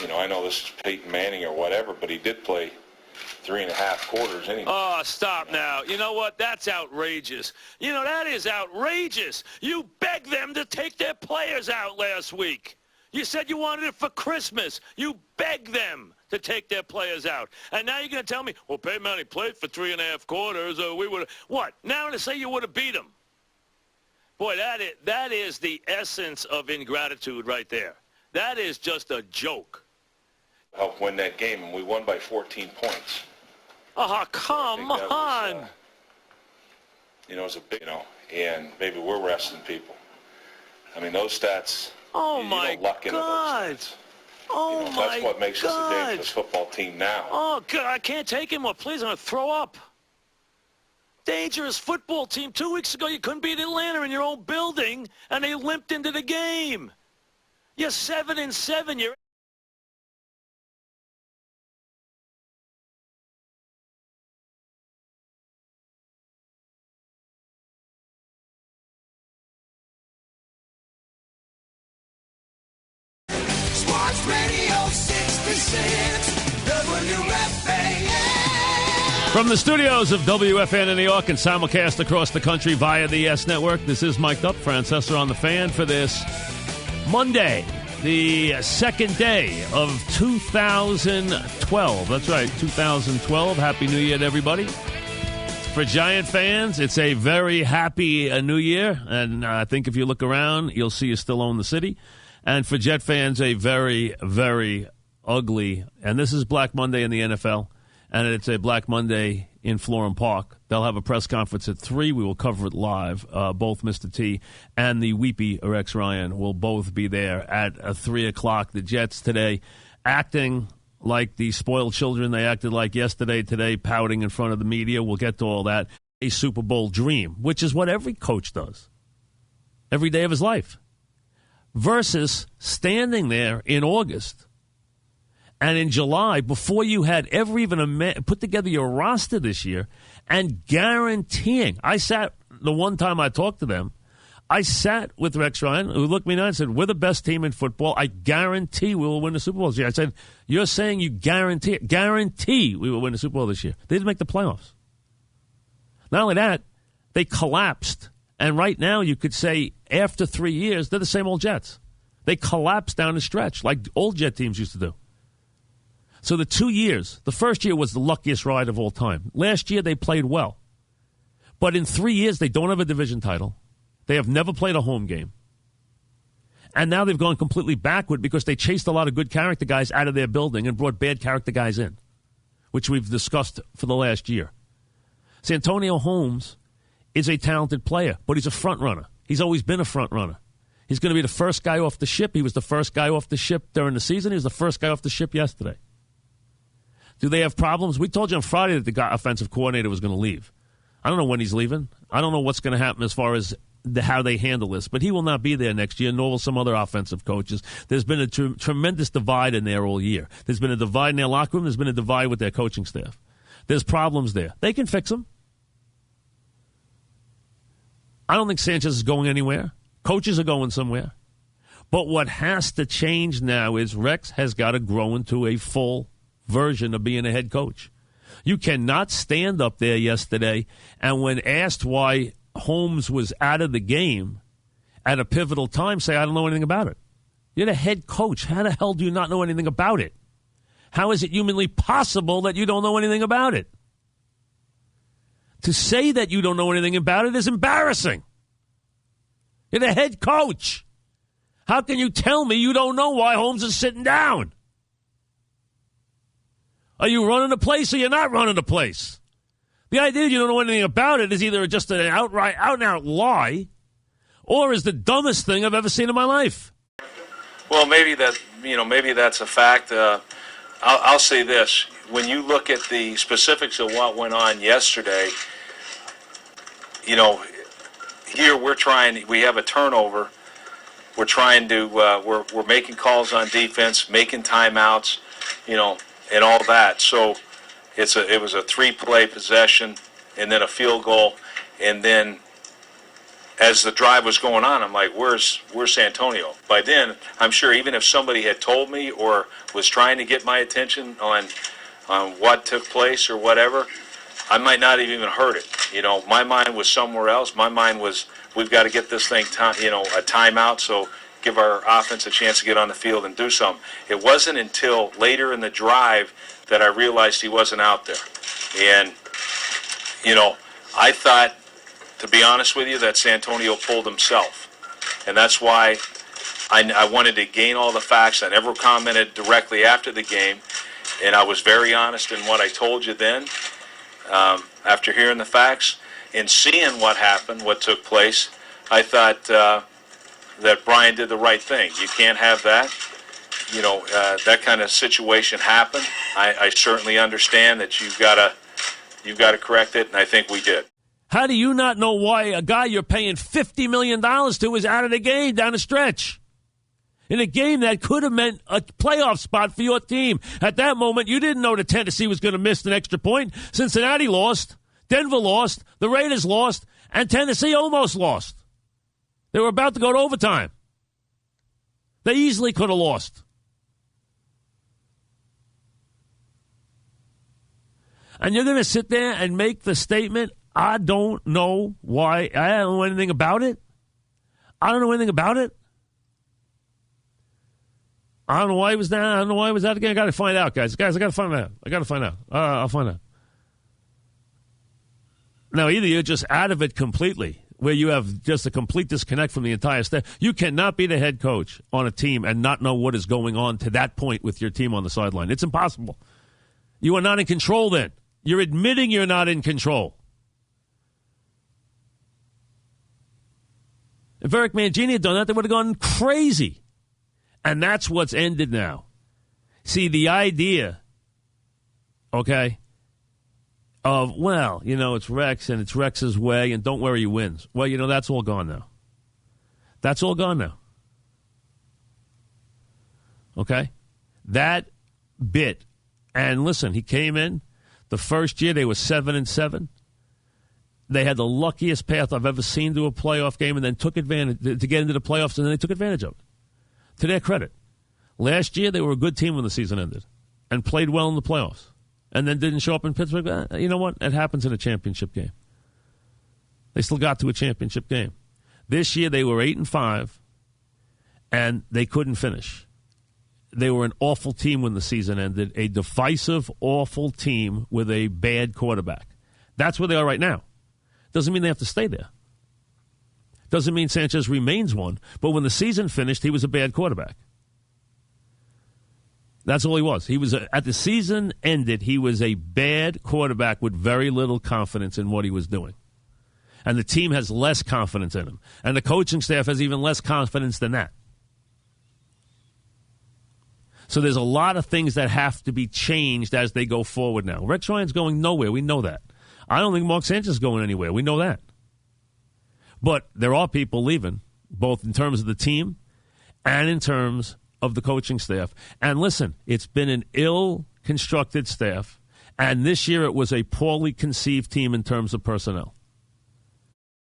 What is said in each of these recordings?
I know this is Peyton Manning or whatever, but he did play 3.5 quarters anyway. Oh, stop now. You know what? That's outrageous. That is outrageous. You begged them to take their players out last week. You said you wanted it for Christmas. You begged them to take their players out. And now you're going to tell me, well, Peyton Manning played for 3.5 quarters. We would have. What? Now to say you would have beat him. Boy, that is the essence of ingratitude right there. That is just a joke. Helped win that game, and we won by 14 points. Oh, come on. It was a big, and maybe we're resting people. I mean, those stats, oh, my God. Oh, my God. That's what makes us a dangerous football team now. Oh, God, I can't take anymore. Please, I'm going to throw up. Dangerous football team. 2 weeks ago, you couldn't beat Atlanta in your own building, and they limped into the game. You're 7-7. You're Sports Radio 66 WFAN. From the studios of WFN in New York and simulcast across the country via the YES Network, this is Mike Francesa on the Fan for this Monday, the second day of 2012. That's right, 2012. Happy New Year to everybody. For Giant fans, it's a very happy New Year, and I think if you look around, you'll see you still own the city. And for Jet fans, a very, very ugly, and this is Black Monday in the NFL, and it's a Black Monday in Florham Park. They'll have a press conference at 3. We will cover it live. Both Mr. T and the weepy Rex Ryan will both be there at 3 o'clock. The Jets today acting like the spoiled children they acted like yesterday, today pouting in front of the media. We'll get to all that. A Super Bowl dream, which is what every coach does every day of his life, versus standing there in August and in July, before you had ever even put together your roster this year, and guaranteeing. I sat, the one time I talked to them, I sat with Rex Ryan, who looked me down and said, we're the best team in football. I guarantee we will win the Super Bowl this year. I said, you're saying you guarantee it. Guarantee we will win the Super Bowl this year. They didn't make the playoffs. Not only that, they collapsed. And right now, you could say, after 3 years, they're the same old Jets. They collapsed down the stretch, like old Jet teams used to do. So the 2 years, the first year was the luckiest ride of all time. Last year, they played well. But in 3 years, they don't have a division title. They have never played a home game. And now they've gone completely backward because they chased a lot of good character guys out of their building and brought bad character guys in, which we've discussed for the last year. Santonio Holmes is a talented player, but he's a front runner. He's always been a front runner. He's going to be the first guy off the ship. He was the first guy off the ship during the season. He was the first guy off the ship yesterday. Do they have problems? We told you on Friday that the offensive coordinator was going to leave. I don't know when he's leaving. I don't know what's going to happen as far as how they handle this, but he will not be there next year, nor will some other offensive coaches. There's been a tremendous divide in there all year. There's been a divide in their locker room. There's been a divide with their coaching staff. There's problems there. They can fix them. I don't think Sanchez is going anywhere. Coaches are going somewhere. But what has to change now is Rex has got to grow into a full version of being a head coach. You cannot stand up there yesterday and when asked why Holmes was out of the game at a pivotal time, say, I don't know anything about it. You're the head coach. How the hell do you not know anything about it? How is it humanly possible that you don't know anything about it? To say that you don't know anything about it is embarrassing. You're the head coach. How can you tell me you don't know why Holmes is sitting down? Are you running the place or you're not running the place? The idea that you don't know anything about it is either just an out-and-out lie or is the dumbest thing I've ever seen in my life. Well, maybe that's a fact. I'll say this. When you look at the specifics of what went on yesterday, here we have a turnover. We're trying to, we're making calls on defense, making timeouts, and all that. So it was a 3-play possession and then a field goal. And then as the drive was going on, I'm like, where's Santonio? By then, I'm sure even if somebody had told me or was trying to get my attention on what took place or whatever, I might not have even heard it. You know, my mind was somewhere else. My mind was, we've got to get this thing, a timeout, so give our offense a chance to get on the field and do something. It wasn't until later in the drive that I realized he wasn't out there. And, you know, I thought, to be honest with you, that Santonio pulled himself. And that's why I wanted to gain all the facts. I never commented directly after the game. And I was very honest in what I told you then. After hearing the facts and seeing what happened, what took place, I thought that Brian did the right thing. You can't have that. You know, that kind of situation happen. I certainly understand that you've got to correct it, and I think we did. How do you not know why a guy you're paying $50 million to is out of the game down the stretch? In a game that could have meant a playoff spot for your team. At that moment, you didn't know that Tennessee was going to miss an extra point. Cincinnati lost, Denver lost, the Raiders lost, and Tennessee almost lost. They were about to go to overtime. They easily could have lost. And you're going to sit there and make the statement, I don't know why. I don't know anything about it. I don't know anything about it. I don't know why he was down. I don't know why he was out again. I got to find out, guys. I got to find out. I'll find out. Now, either you're just out of it completely, where you have just a complete disconnect from the entire staff. You cannot be the head coach on a team and not know what is going on to that point with your team on the sideline. It's impossible. You are not in control then. You're admitting you're not in control. If Eric Mangini had done that, they would have gone crazy. And that's what's ended now. See, the idea, okay, of, well, you know, it's Rex and it's Rex's way and don't worry, he wins. Well, you know, that's all gone now. That's all gone now. Okay? That bit. And listen, he came in. The first year they were 7-7. They had the luckiest path I've ever seen to a playoff game and then took advantage to get into the playoffs, and then they took advantage of it. To their credit. Last year, they were a good team when the season ended and played well in the playoffs and then didn't show up in Pittsburgh. You know what? It happens in a championship game. They still got to a championship game. This year, they were 8-5, and they couldn't finish. They were an awful team when the season ended, a divisive, awful team with a bad quarterback. That's where they are right now. Doesn't mean they have to stay there. Doesn't mean Sanchez remains one, but when the season finished, he was a bad quarterback. That's all he was. He was at the season ended, he was a bad quarterback with very little confidence in what he was doing. And the team has less confidence in him. And the coaching staff has even less confidence than that. So there's a lot of things that have to be changed as they go forward now. Rex Ryan's going nowhere. We know that. I don't think Mark Sanchez is going anywhere. We know that. But there are people leaving, both in terms of the team and in terms of the coaching staff. And listen, it's been an ill-constructed staff, and this year it was a poorly conceived team in terms of personnel.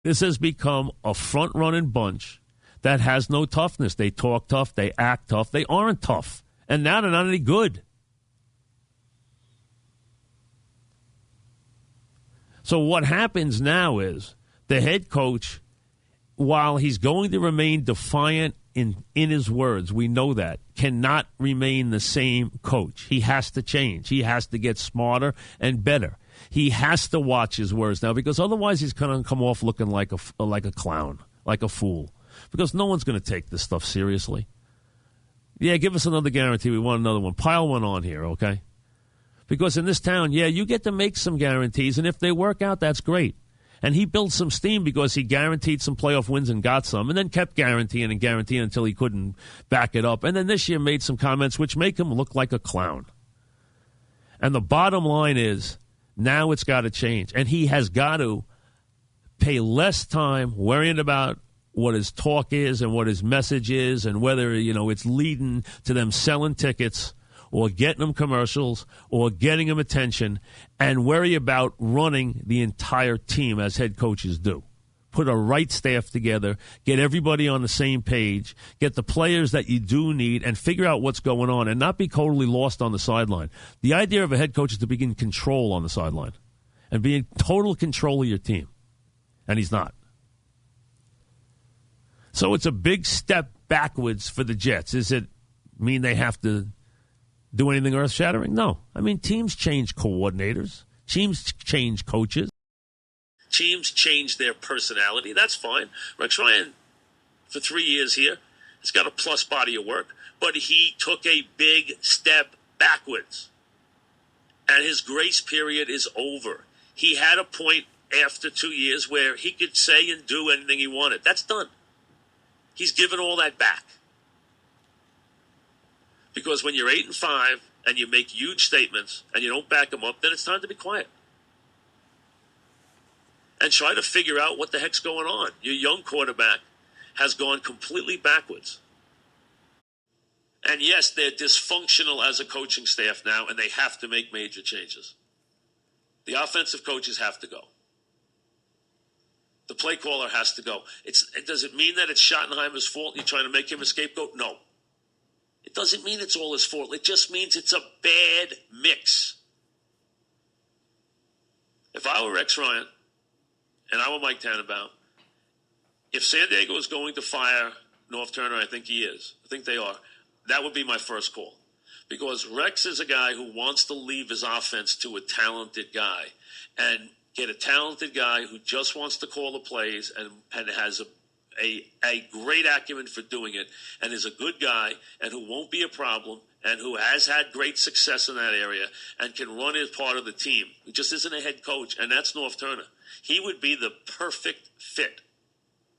This has become a front-running bunch that has no toughness. They talk tough, they act tough, they aren't tough. And now they're not any good. So what happens now is the head coach, while he's going to remain defiant in his words, we know that, cannot remain the same coach. He has to change. He has to get smarter and better. He has to watch his words now, because otherwise he's going to come off looking like a clown, like a fool, because no one's going to take this stuff seriously. Yeah, give us another guarantee. We want another one. Pile one on here, okay? Because in this town, yeah, you get to make some guarantees, and if they work out, that's great. And he built some steam because he guaranteed some playoff wins and got some, and then kept guaranteeing until he couldn't back it up. And then this year made some comments which make him look like a clown. And the bottom line is, now it's got to change. And he has got to pay less time worrying about what his talk is and what his message is and whether, you know, it's leading to them selling tickets or getting them commercials or getting them attention, and worry about running the entire team as head coaches do. put a right staff together, get everybody on the same page, get the players that you do need, and figure out what's going on and not be totally lost on the sideline. The idea of a head coach is to be in control on the sideline and be in total control of your team. And he's not. So it's a big step backwards for the Jets. Does it mean they have to do anything earth-shattering? No. I mean, teams change coordinators. Teams change coaches. Teams change their personality. That's fine. Rex Ryan, for 3 years here, has got a plus body of work, but he took a big step backwards. And his grace period is over. He had a point after 2 years where he could say and do anything he wanted. That's done. He's given all that back. Because when you're 8-5 and you make huge statements and you don't back them up, then it's time to be quiet. And try to figure out what the heck's going on. Your young quarterback has gone completely backwards. And yes, they're dysfunctional as a coaching staff now, and they have to make major changes. The offensive coaches have to go. The play caller has to go. Does it mean that it's Schottenheimer's fault? You're trying to make him a scapegoat? No. It doesn't mean it's all his fault. It just means it's a bad mix. If I were Rex Ryan and I were Mike Tannenbaum, if San Diego is going to fire North Turner, I think he is. I think they are. That would be my first call. Because Rex is a guy who wants to leave his offense to a talented guy and get a talented guy who just wants to call the plays and has a great acumen for doing it and is a good guy and who won't be a problem and who has had great success in that area and can run as part of the team. He just isn't a head coach, and that's North Turner. He would be the perfect fit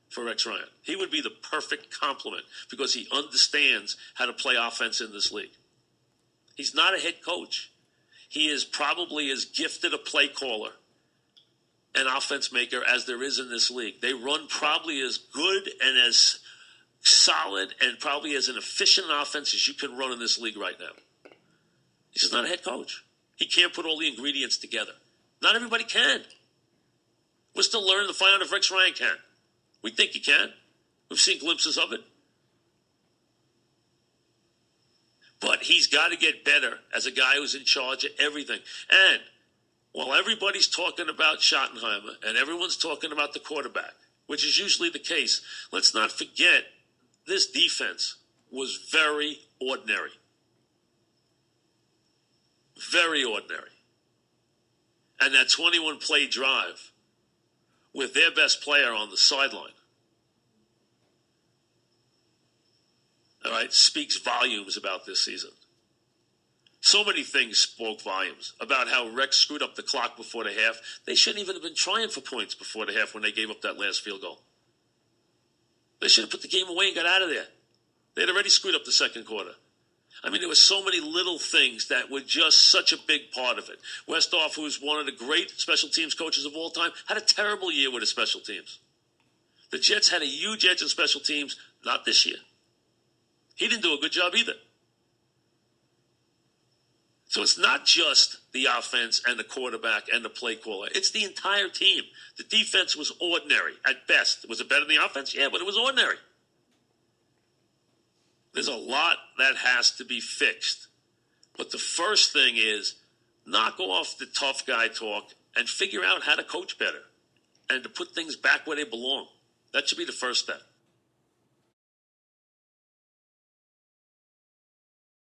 for Rex Ryan. He would be the perfect complement because he understands how to play offense in this league. He's not a head coach. He is probably as gifted a play caller and offense maker as there is in this league. They run probably as good and as solid and probably as an efficient offense as you can run in this league right now. He's just not a head coach. He can't put all the ingredients together. Not everybody can. We're still learning to find out if Rex Ryan can. We think he can. We've seen glimpses of it. But he's got to get better as a guy who's in charge of everything. And while everybody's talking about Schottenheimer and everyone's talking about the quarterback, which is usually the case, let's not forget this defense was very ordinary. Very ordinary. And that 21-play drive with their best player on the sideline, all right, speaks volumes about this season. So many things spoke volumes about how Rex screwed up the clock before the half. They shouldn't even have been trying for points before the half when they gave up that last field goal. They should have put the game away and got out of there. They had already screwed up the second quarter. I mean, there were so many little things that were just such a big part of it. Westhoff, who's one of the great special teams coaches of all time, had a terrible year with his special teams. The Jets had a huge edge in special teams, not this year. He didn't do a good job either. So it's not just the offense and the quarterback and the play caller. It's the entire team. The defense was ordinary at best. Was it better than the offense? Yeah, but it was ordinary. There's a lot that has to be fixed. But the first thing is knock off the tough guy talk and figure out how to coach better and to put things back where they belong. That should be the first step.